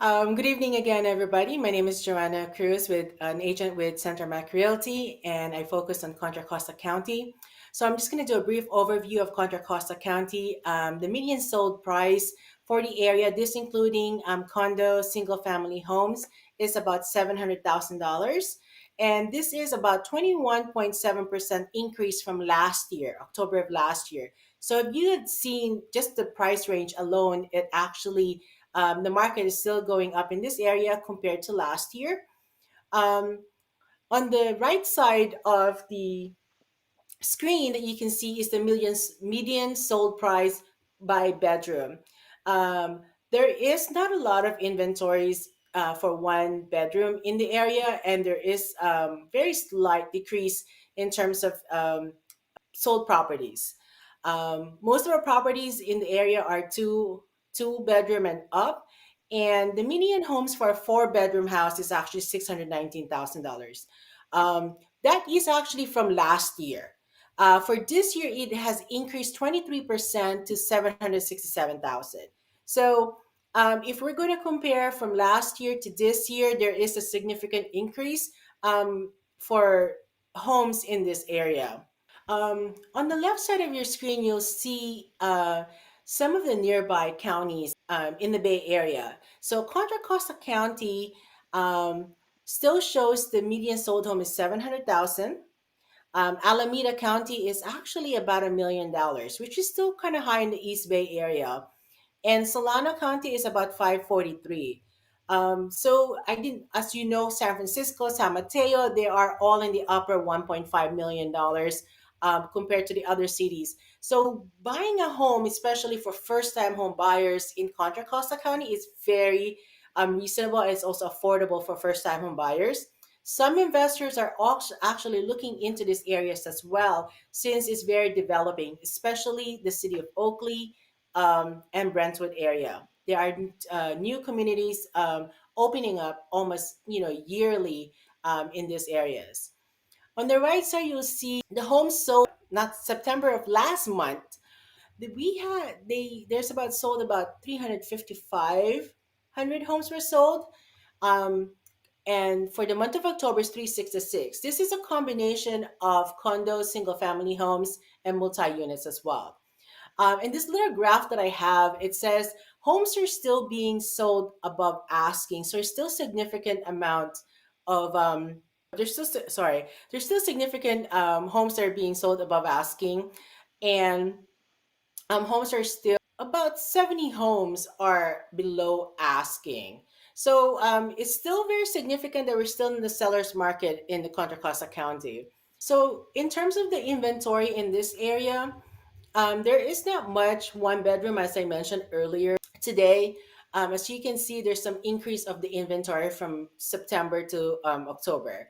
Good evening again, everybody. My name is Jhoanna Cruz, with an agent with Centermac Realty, and I focus on Contra Costa County. So I'm just going to do a brief overview of Contra Costa County. The median sold price for the area, this including condo, single family homes, is about $700,000. And this is about 21.7% increase from last year, October of last year. So if you had seen just the price range alone, it actually the market is still going up in this area compared to last year. Um, on the right side of the screen that you can see is the median sold price by bedroom. Um, there is not a lot of inventories for one bedroom in the area, and there is very slight decrease in terms of sold properties. Most of our properties in the area are two bedroom and up, and the median homes for a four-bedroom house is actually $619,000. That is actually from last year. For this year, it has increased 23% to 767,000. So, if we're going to compare from last year to this year, there is a significant increase for homes in this area. On the left side of your screen, you'll see some of the nearby counties in the Bay Area. So Contra Costa County still shows the median sold home is 700,000. Alameda County is actually about $1 million, which is still kind of high in the East Bay Area, and Solano County is about 543. So I did, as you know, San Francisco, San Mateo, they are all in the upper $1.5 million compared to the other cities. So buying a home, especially for first-time home buyers in Contra Costa County, is very reasonable. It's also affordable for first-time home buyers. Some investors are also actually looking into these areas as well, since it's very developing, especially the city of Oakley and Brentwood area. There are new communities opening up almost yearly in these areas. On the right side, you'll see the homes sold not September of last month. We had there's about sold about 355 hundred homes were sold. Um, and for the month of October is 366. This is a combination of condos, single family homes, and multi units as well. In this little graph that I have, it says homes are still being sold above asking. So there's still significant amount of there's still significant homes that are being sold above asking, and homes are still about 70 homes are below asking. So it's still very significant that we're still in the seller's market in the Contra Costa County. So in terms of the inventory in this area, there is not much one bedroom, as I mentioned earlier today. As you can see, there's some increase of the inventory from September to October.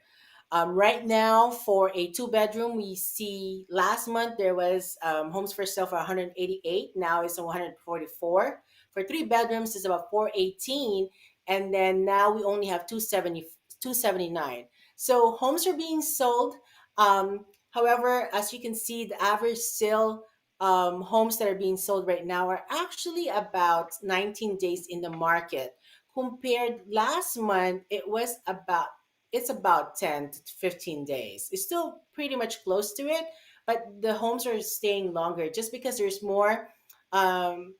Right now, for a two bedroom, we see last month there was homes for sale for 188. Now it's 144. For three bedrooms, it's about 418, and then now we only have 279. So homes are being sold. However, as you can see, the average sale homes that are being sold right now are actually about 19 days in the market. Compared last month, it's about 10 to 15 days. It's still pretty much close to it, but the homes are staying longer just because there's more um,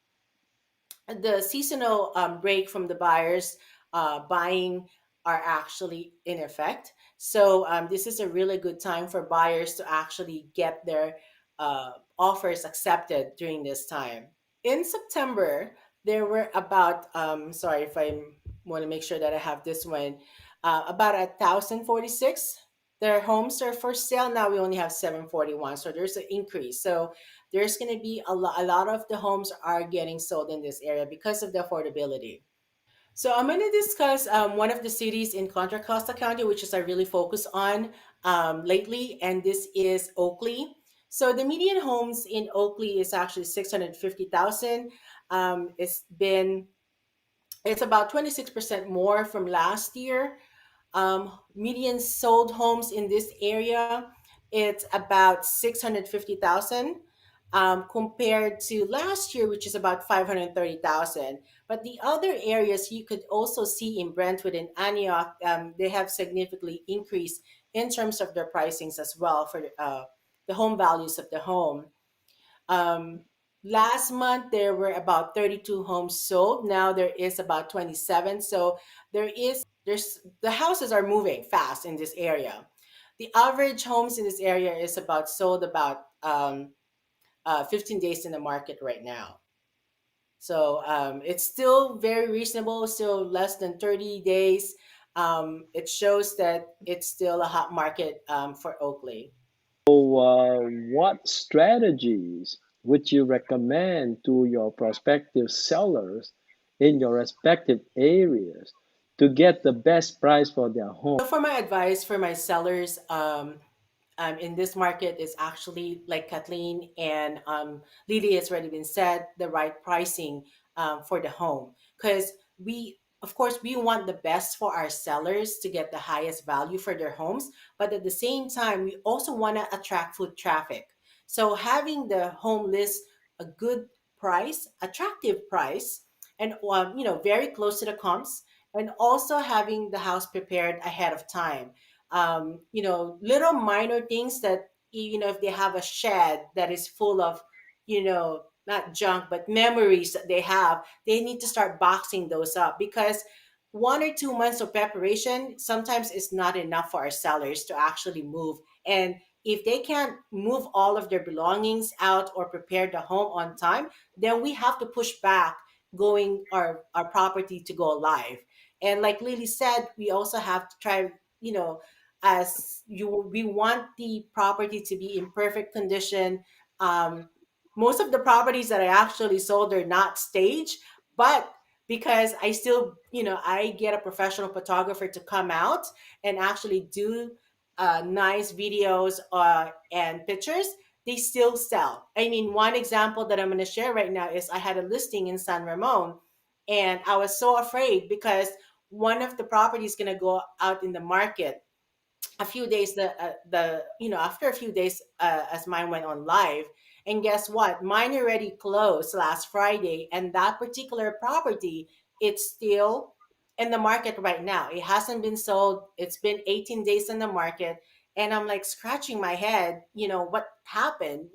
the seasonal break from the buyers buying are actually in effect. So this is a really good time for buyers to actually get their offers accepted during this time. In September, there were about sorry if I want to make sure that I have this one, about 1,046. Their homes are for sale now. We only have 741, so there's an increase. So there's going to be a lot of the homes are getting sold in this area because of the affordability. So I'm going to discuss one of the cities in Contra Costa County, which is I really focus on lately, and this is Oakley. So the median homes in Oakley is actually 650,000. It's about 26% more from last year. Median sold homes in this area, it's about 650,000. compared to last year, which is about 530,000. But the other areas you could also see in Brentwood and Antioch, they have significantly increased in terms of their pricings as well for the home values of the home. Um, Last month there were about 32 homes sold. Now there is about 27. So there's the houses are moving fast in this area. The average homes in this area is about sold about 15 days in the market right now. So it's still very reasonable, still less than 30 days. It shows that it's still a hot market for Oakley. So, what strategies would you recommend to your prospective sellers in your respective areas to get the best price for their home? So for my advice for my sellers, in this market is actually like Kathleen and Lily has already been said, the right pricing for the home. Because of course, we want the best for our sellers to get the highest value for their homes. But at the same time, we also want to attract foot traffic. So having the home list a good price, attractive price, and very close to the comps, and also having the house prepared ahead of time. Little minor things that, if they have a shed that is full of, not junk but memories that they have, they need to start boxing those up, because 1 or 2 months of preparation sometimes is not enough for our sellers to actually move. And if they can't move all of their belongings out or prepare the home on time, then we have to push back going our property to go live. And like Lily said, we also have to try, you know as you we want the property to be in perfect condition. Most of the properties that I actually sold are not staged, but because I get a professional photographer to come out and actually do nice videos and pictures, they still sell. I mean, one example that I'm going to share right now is I had a listing in San Ramon, and I was so afraid because one of the properties going to go out in the market a few days the after a few days, as mine went on live. And guess what, mine already closed last Friday, and that particular property, it's still in the market right now. It hasn't been sold. It's been 18 days in the market, and I'm like scratching my head, what happened.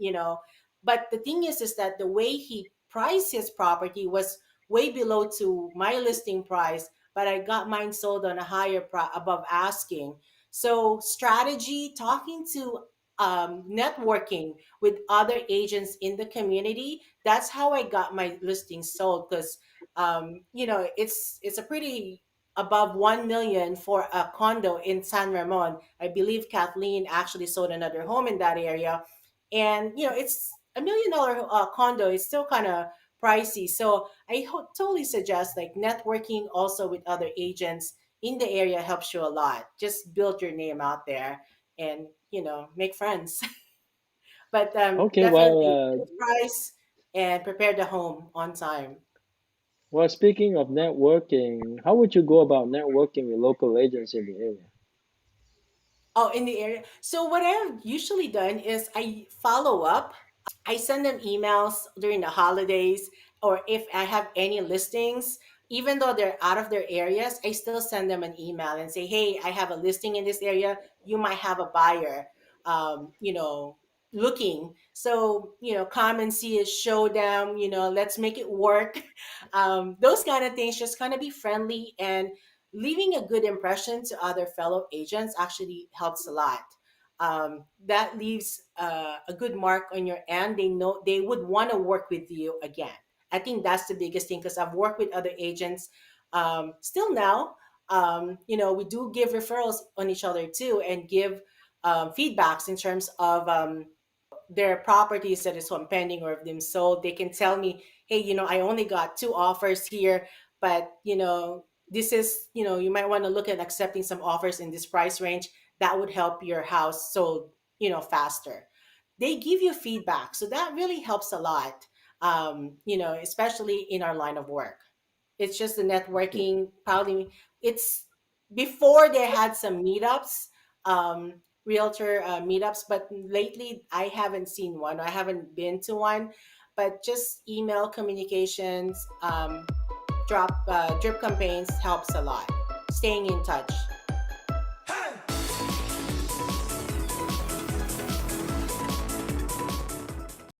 But the thing is that the way he priced his property was way below to my listing price, but I got mine sold on a higher above asking. So, strategy, talking to networking with other agents in the community. That's how I got my listing sold, because it's a pretty above 1 million for a condo in San Ramon. I believe Kathleen actually sold another home in that area, and it's $1 million condo. It's still kind of pricey, so I totally suggest like networking also with other agents in the area helps you a lot. Just build your name out there and make friends. But Okay, definitely good price and prepare the home on time. speaking of networking, how would you go about networking with local agents in the area? Oh, in the area. So what I've usually done is I follow up. I send them emails during the holidays, or if I have any listings, even though they're out of their areas, I still send them an email and say, "Hey, I have a listing in this area. You might have a buyer, looking. So come and see it, show them. Let's make it work." Those kind of things, just kind of be friendly, and leaving a good impression to other fellow agents actually helps a lot. That leaves a good mark on your end. They know they would want to work with you again. I think that's the biggest thing, because I've worked with other agents still now. We do give referrals on each other too, and give feedbacks in terms of their properties that is on pending or if them sold. They can tell me, hey, I only got two offers here, but this is, you might want to look at accepting some offers in this price range. That would help your house sold, faster. They give you feedback, so that really helps a lot. Especially in our line of work. It's just the networking. Probably it's before they had some meetups. realtor meetups, but lately I haven't seen one. I haven't been to one, but just email communications, drip campaigns helps a lot. Staying in touch.